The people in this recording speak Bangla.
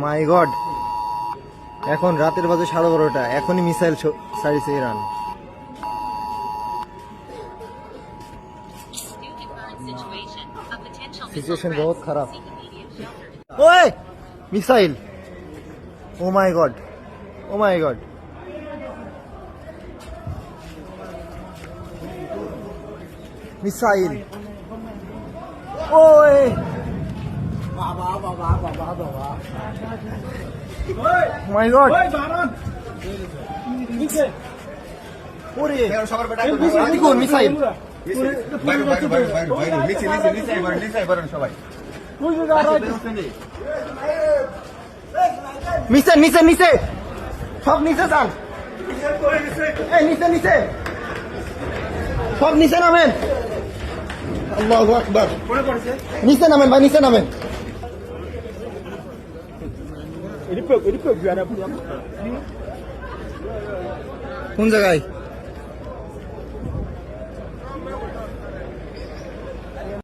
মাই গড, এখন রাতের বাজে 12:30, এখনই মিসাইল ছাড়িছে ইরান। সিচুয়েশন বহুত খারাপ। ওই মিসাইল, ও মাই গড, ও মাই গড। মিসাইল, ওই মাই গড, ওরে দেখুন মিসাইল। নিচে নিচে নিচে, সব নিচে যান, এই নিচে নিচে, সব নিচে নামেন। আল্লাহু আকবার, নিচে নামেন ভাই, নিচে নামেন। কোন জায়গায়?